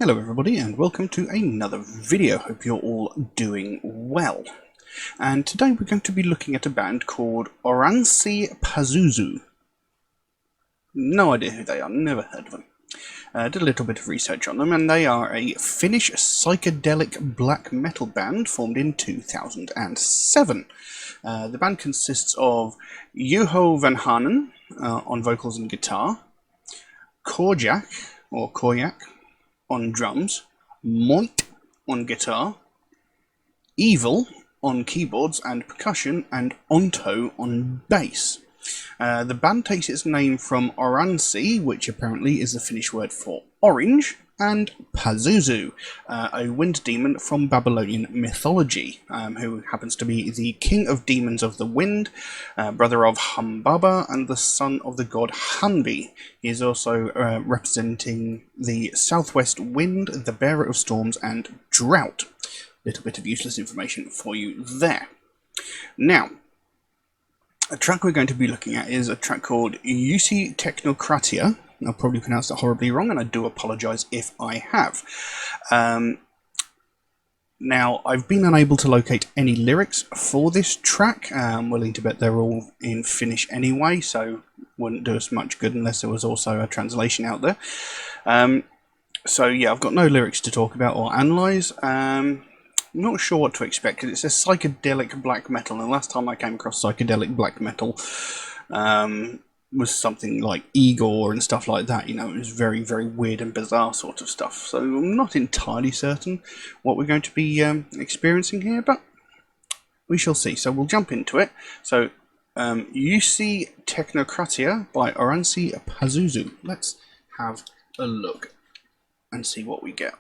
Hello everybody and welcome to another video. Hope you're all doing well. And today we're going to be looking at a band called Oranssi Pazuzu. No idea who they are, never heard of them. Did a little bit of research on them, and they are a Finnish psychedelic black metal band formed in 2007. The band consists of Juho Vanhanen on vocals and guitar, Korjak on drums, Moit on guitar, Evil on keyboards and percussion, and Onto on bass. The band takes its name from Oranssi, which apparently is the Finnish word for orange, and Pazuzu, a wind demon from Babylonian mythology, who happens to be the king of demons of the wind, brother of Humbaba, and the son of the god Hanbi. He is also representing the southwest wind, the bearer of storms, and drought. Little bit of useless information for you there. Now, a track we're going to be looking at is a track called Uusi Teknokratia. I'll probably pronounce that horribly wrong, and I do apologise if I have. Now, I've been unable to locate any lyrics for this track. I'm willing to bet they're all in Finnish anyway, so wouldn't do us much good unless there was also a translation out there. So yeah, I've got no lyrics to talk about or analyse. I'm not sure what to expect, because it's a psychedelic black metal, and the last time I came across psychedelic black metal was something like Igor and stuff like that. You know, it was very, very weird and bizarre sort of stuff. So I'm not entirely certain what we're going to be experiencing here, but we shall see. So we'll jump into it. So Uusi Teknokratia by Oranssi Pazuzu. Let's have a look and see what we get.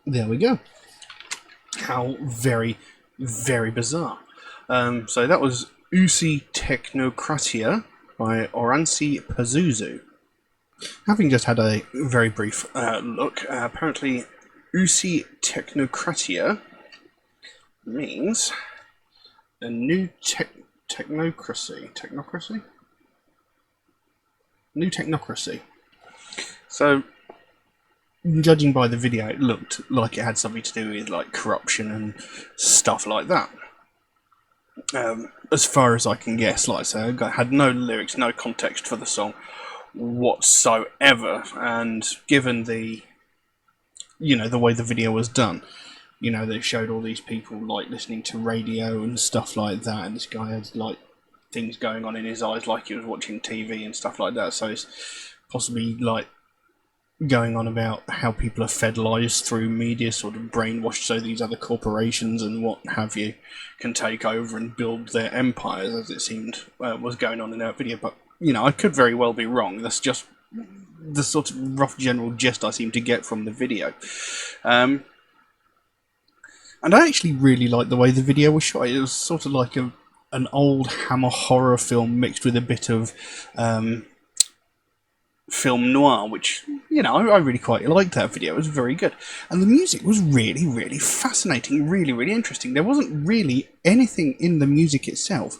there we go. How very, very bizarre. So that was Uusi Teknokratia by Oranssi Pazuzu. Having just had a very brief look, apparently Uusi Teknokratia means a new technocracy. Technocracy? New technocracy. So, judging by the video, it looked like it had something to do with like corruption and stuff like that. As far as I can guess, like I say, I had no lyrics, no context for the song whatsoever, and given the, the way the video was done, that it showed all these people like listening to radio and stuff like that, and this guy had like things going on in his eyes like he was watching TV and stuff like that, so it's possibly like going on about how people are fed lies through media, sort of brainwashed, so these other corporations and what have you can take over and build their empires, as it seemed was going on in that video. But I could very well be wrong. That's just the sort of rough general gist I seem to get from the video. And I actually really liked the way the video was shot. It was sort of like an old Hammer horror film mixed with a bit of film noir, which, I really quite liked that video. It was very good. And the music was really, really fascinating, really, really interesting. There wasn't really anything in the music itself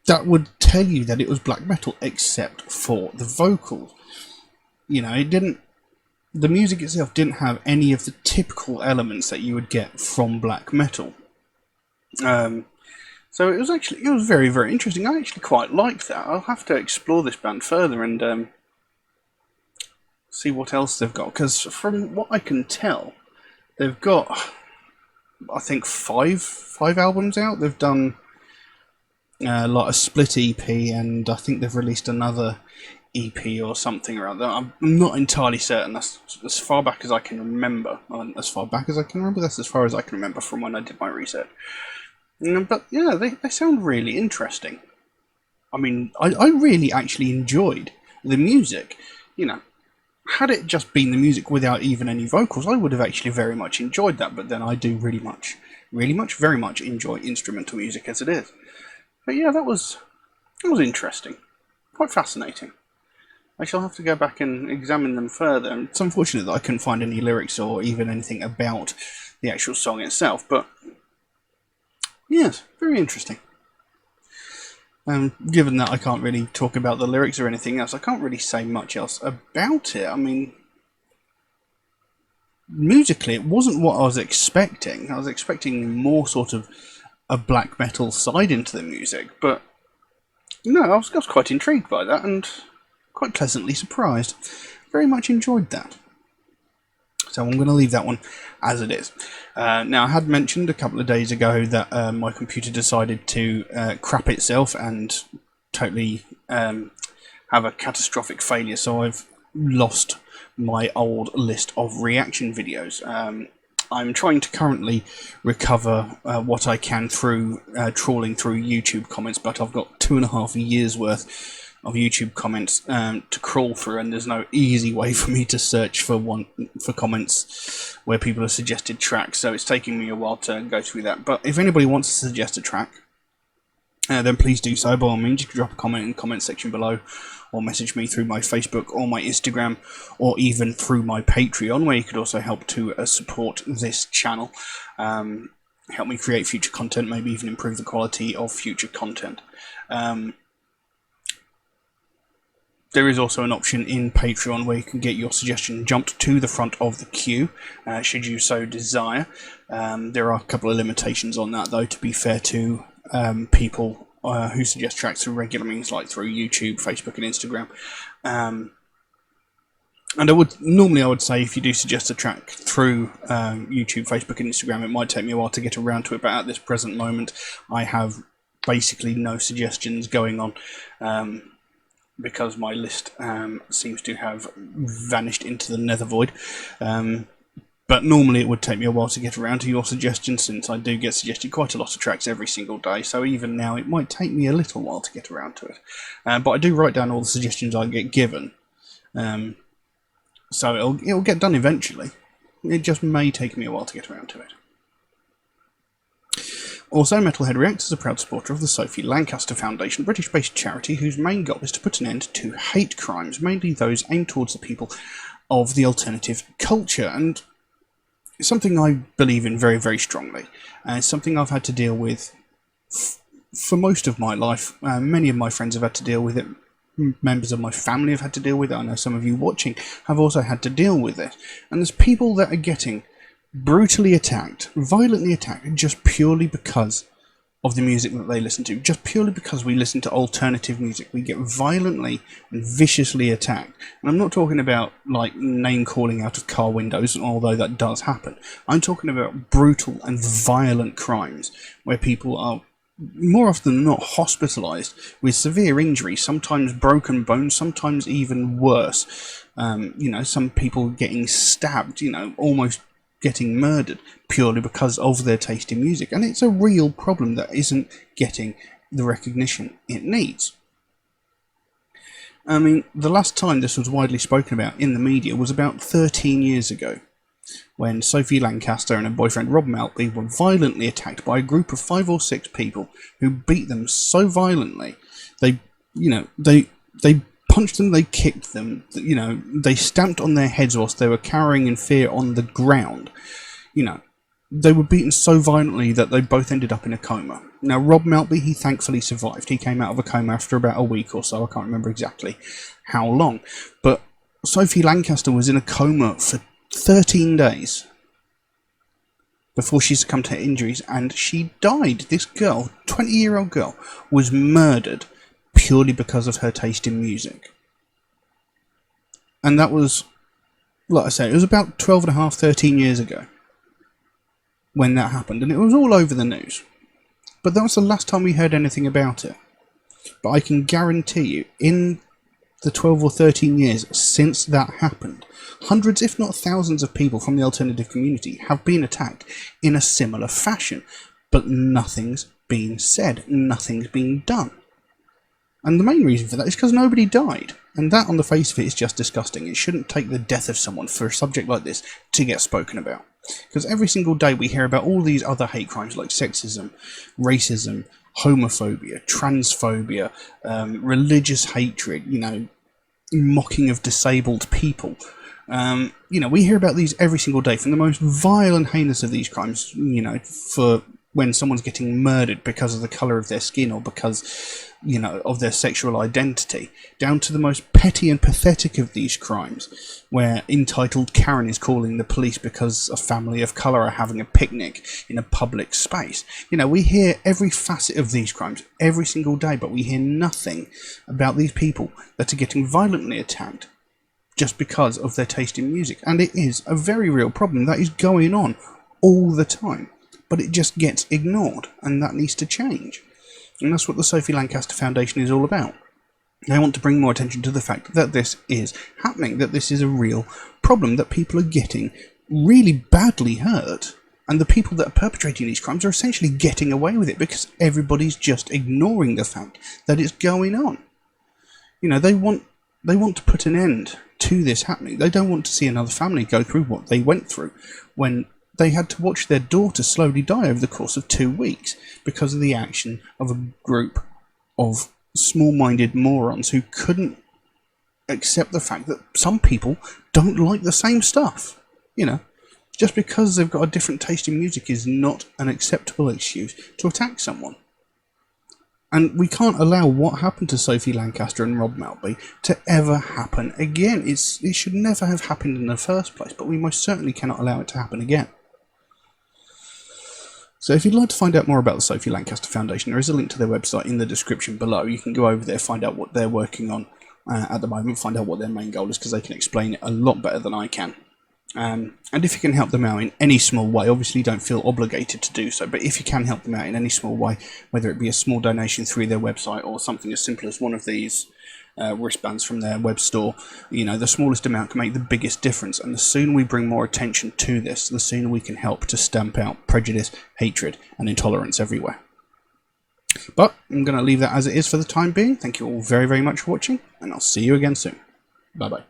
that would tell you that it was black metal, except for the vocals. The music itself didn't have any of the typical elements that you would get from black metal. So it was very, very interesting. I actually quite liked that. I'll have to explore this band further and see what else they've got. Because from what I can tell, they've got, I think, five albums out. They've done like a split EP, and I think they've released another EP or something around that. I'm not entirely certain. That's as far back as I can remember. That's as far as I can remember from when I did my research. But yeah, they sound really interesting. I mean, I really actually enjoyed the music. Had it just been the music without even any vocals, I would have actually very much enjoyed that. But then I do very much enjoy instrumental music as it is. But yeah, that was interesting. Quite fascinating. I shall have to go back and examine them further. It's unfortunate that I couldn't find any lyrics or even anything about the actual song itself, but yes, very interesting. Given that I can't really talk about the lyrics or anything else, I can't really say much else about it. I mean, musically, it wasn't what I was expecting. I was expecting more sort of a black metal side into the music, but no, I was quite intrigued by that and quite pleasantly surprised. Very much enjoyed that. So I'm going to leave that one as it is. Now, I had mentioned a couple of days ago that my computer decided to crap itself and totally have a catastrophic failure, so I've lost my old list of reaction videos. I'm trying to currently recover what I can through trawling through YouTube comments, but I've got 2.5 years worth of YouTube comments to crawl through, and there's no easy way for me to search for comments where people have suggested tracks, so it's taking me a while to go through that. But if anybody wants to suggest a track, then please do so. By all means, you can drop a comment in the comment section below, or message me through my Facebook or my Instagram, or even through my Patreon, where you could also help to support this channel, help me create future content, maybe even improve the quality of future content. There is also an option in Patreon where you can get your suggestion jumped to the front of the queue, should you so desire. There are a couple of limitations on that, though, to be fair to people who suggest tracks through regular means, like through YouTube, Facebook and Instagram. And I would say if you do suggest a track through YouTube, Facebook and Instagram, it might take me a while to get around to it, but at this present moment I have basically no suggestions going on, because my list seems to have vanished into the nether void. But normally it would take me a while to get around to your suggestions, since I do get suggested quite a lot of tracks every single day, so even now it might take me a little while to get around to it. But I do write down all the suggestions I get given. So it'll get done eventually. It just may take me a while to get around to it. Also, Metalhead Reacts is a proud supporter of the Sophie Lancaster Foundation, a British-based charity whose main goal is to put an end to hate crimes, mainly those aimed towards the people of the alternative culture. And it's something I believe in very, very strongly. It's something I've had to deal with for most of my life. Many of my friends have had to deal with it. Members of my family have had to deal with it. I know some of you watching have also had to deal with it. And there's people that are getting brutally attacked, violently attacked, just purely because of the music that they listen to. Just purely because we listen to alternative music. We get violently and viciously attacked. And I'm not talking about, like, name-calling out of car windows, although that does happen. I'm talking about brutal and violent crimes, where people are more often than not hospitalised with severe injuries, sometimes broken bones, sometimes even worse. Some people getting stabbed, almost getting murdered purely because of their taste in music. And it's a real problem that isn't getting the recognition it needs. I mean, the last time this was widely spoken about in the media was about 13 years ago, when Sophie Lancaster and her boyfriend Rob Maltby were violently attacked by a group of 5 or 6 people who beat them so violently. They punched them, they kicked them, they stamped on their heads whilst they were cowering in fear on the ground. They were beaten so violently that they both ended up in a coma. Now, Rob Maltby, he thankfully survived. He came out of a coma after about a week or so. I can't remember exactly how long. But Sophie Lancaster was in a coma for 13 days before she succumbed to her injuries, and she died. This girl, 20-year-old girl, was murdered purely because of her taste in music. And that was, like I say, it was about 12 and a half, 13 years ago when that happened, and it was all over the news. But that was the last time we heard anything about it. But I can guarantee you, in the 12 or 13 years since that happened, hundreds, if not thousands of people from the alternative community have been attacked in a similar fashion. But nothing's been said, nothing's been done. And the main reason for that is because nobody died. And that, on the face of it, is just disgusting. It shouldn't take the death of someone for a subject like this to get spoken about. Because every single day we hear about all these other hate crimes like sexism, racism, homophobia, transphobia, religious hatred, mocking of disabled people. We hear about these every single day, from the most vile and heinous of these crimes, for when someone's getting murdered because of the colour of their skin or because, of their sexual identity, down to the most petty and pathetic of these crimes, where entitled Karen is calling the police because a family of colour are having a picnic in a public space. We hear every facet of these crimes every single day, but we hear nothing about these people that are getting violently attacked just because of their taste in music. And it is a very real problem that is going on all the time. But it just gets ignored, and that needs to change. And that's what the Sophie Lancaster Foundation is all about. They want to bring more attention to the fact that this is happening, that this is a real problem, that people are getting really badly hurt, and the people that are perpetrating these crimes are essentially getting away with it because everybody's just ignoring the fact that it's going on. They want to put an end to this happening. They don't want to see another family go through what they went through when they had to watch their daughter slowly die over the course of 2 weeks because of the action of a group of small-minded morons who couldn't accept the fact that some people don't like the same stuff. Just because they've got a different taste in music is not an acceptable excuse to attack someone. And we can't allow what happened to Sophie Lancaster and Rob Maltby to ever happen again. It should never have happened in the first place, but we most certainly cannot allow it to happen again. So if you'd like to find out more about the Sophie Lancaster Foundation, there is a link to their website in the description below. You can go over there, find out what they're working on at the moment, find out what their main goal is, because they can explain it a lot better than I can. And if you can help them out in any small way, obviously don't feel obligated to do so, but if you can help them out in any small way, whether it be a small donation through their website or something as simple as one of these wristbands from their web store, the smallest amount can make the biggest difference. And the sooner we bring more attention to this, the sooner we can help to stamp out prejudice, hatred and intolerance everywhere. But I'm going to leave that as it is for the time being. Thank you all very, very much for watching, and I'll see you again soon. Bye bye.